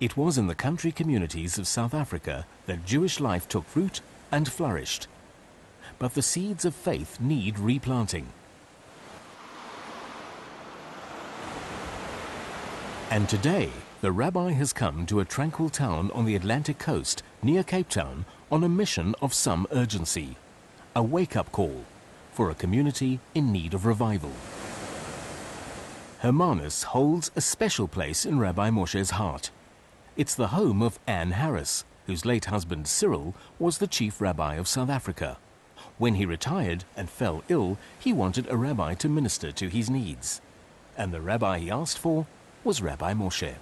It was in the country communities of South Africa that Jewish life took root and flourished. But the seeds of faith need replanting. And today, the rabbi has come to a tranquil town on the Atlantic coast near Cape Town on a mission of some urgency, a wake-up call for a community in need of revival. Hermanus holds a special place in Rabbi Moshe's heart. It's the home of Anne Harris, whose late husband Cyril was the chief rabbi of South Africa. When he retired and fell ill, he wanted a rabbi to minister to his needs. And the rabbi he asked for was Rabbi Moshe.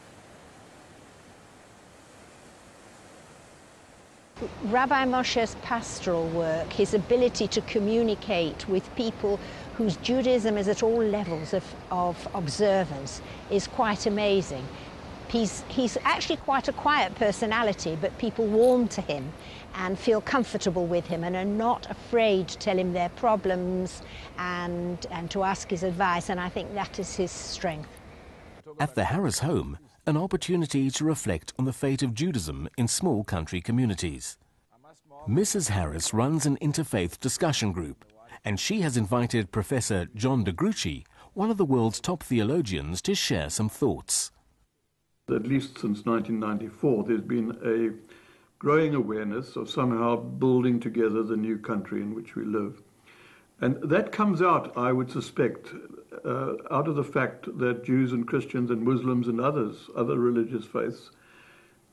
Rabbi Moshe's pastoral work, his ability to communicate with people whose Judaism is at all levels of observance, is quite amazing. He's actually quite a quiet personality, but people warm to him and feel comfortable with him and are not afraid to tell him their problems and to ask his advice, and I think that is his strength. At the Harris home, an opportunity to reflect on the fate of Judaism in small country communities. Mrs. Harris runs an interfaith discussion group, and she has invited Professor John de Gruchy, one of the world's top theologians, to share some thoughts. At least since 1994, there's been a growing awareness of somehow building together the new country in which we live. And that comes out, I would suspect, out of the fact that Jews and Christians and Muslims and other religious faiths,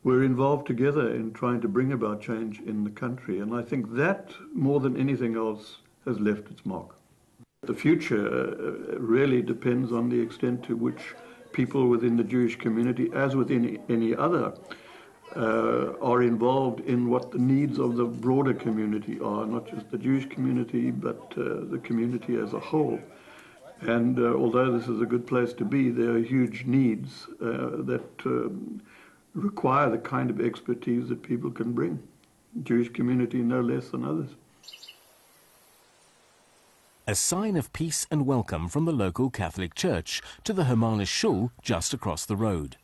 were involved together in trying to bring about change in the country. And I think that, more than anything else, has left its mark. The future really depends on the extent to which people within the Jewish community, as within any other, are involved in what the needs of the broader community are, not just the Jewish community, but the community as a whole. And although this is a good place to be, there are huge needs that require the kind of expertise that people can bring. The Jewish community no less than others. A sign of peace and welcome from the local Catholic Church to the Hermanus Shul just across the road.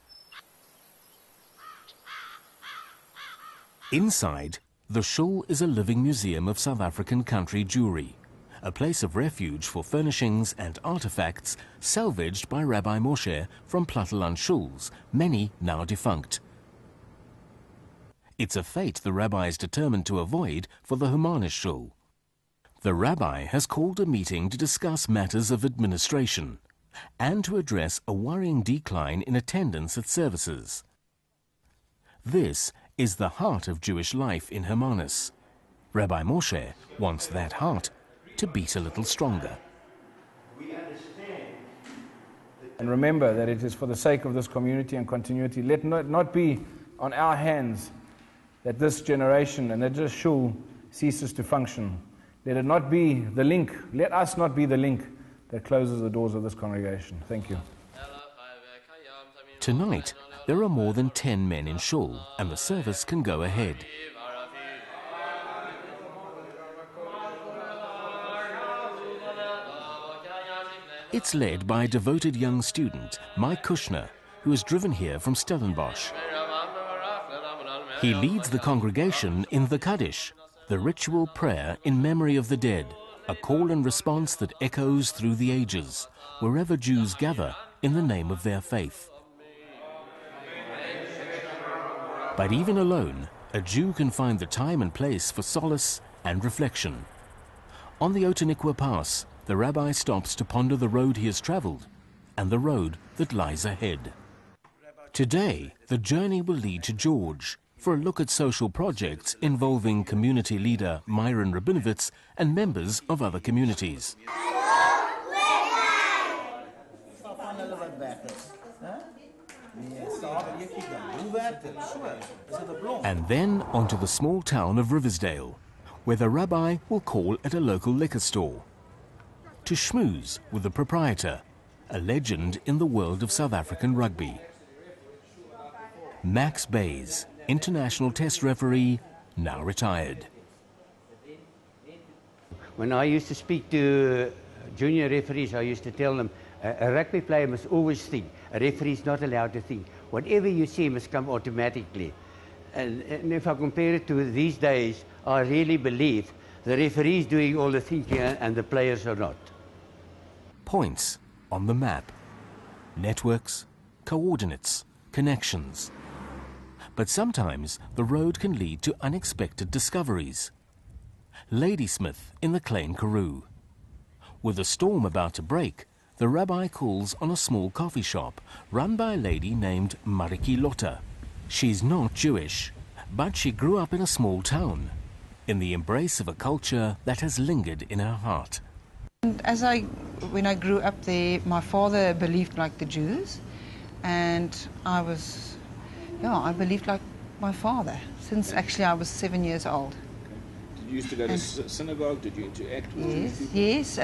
Inside, the Shul is a living museum of South African country Jewry, a place of refuge for furnishings and artifacts salvaged by Rabbi Moshe from Platteland shuls, many now defunct. It's a fate the rabbi is determined to avoid for the Hermanus Shul. The rabbi has called a meeting to discuss matters of administration and to address a worrying decline in attendance at services. This is the heart of Jewish life in Hermanus. Rabbi Moshe wants that heart to beat a little stronger. And remember that it is for the sake of this community and continuity. Let not be on our hands that this generation and that this shul ceases to function. Let it not be the link, let us not be the link that closes the doors of this congregation. Thank you. Tonight, there are more than 10 men in shul, and the service can go ahead. It's led by a devoted young student, Mike Kushner, who is driven here from Stellenbosch. He leads the congregation in the Kaddish, the ritual prayer in memory of the dead, a call and response that echoes through the ages, wherever Jews gather in the name of their faith. But even alone, a Jew can find the time and place for solace and reflection. On the Outeniqua Pass, the rabbi stops to ponder the road he has traveled and the road that lies ahead. Today, the journey will lead to George for a look at social projects involving community leader Myron Rabinowitz and members of other communities. And then onto the small town of Riversdale, where the rabbi will call at a local liquor store to schmooze with the proprietor, a legend in the world of South African rugby. Max Bays, international test referee, now retired. When I used to speak to junior referees, I used to tell them, A rugby player must always think. A referee is not allowed to think. Whatever you see must come automatically. And if I compare it to these days, I really believe the referee is doing all the thinking and the players are not. Points on the map. Networks, coordinates, connections. But sometimes the road can lead to unexpected discoveries. Ladysmith in the Klein Karoo. With a storm about to break, the rabbi calls on a small coffee shop run by a lady named Mariki Lotta. She's not Jewish, but she grew up in a small town, in the embrace of a culture that has lingered in her heart. And when I grew up there, my father believed like the Jews, and I believed like my father, since actually I was 7 years old. Did you used to go to synagogue? Did you interact with Jewish people? Yes.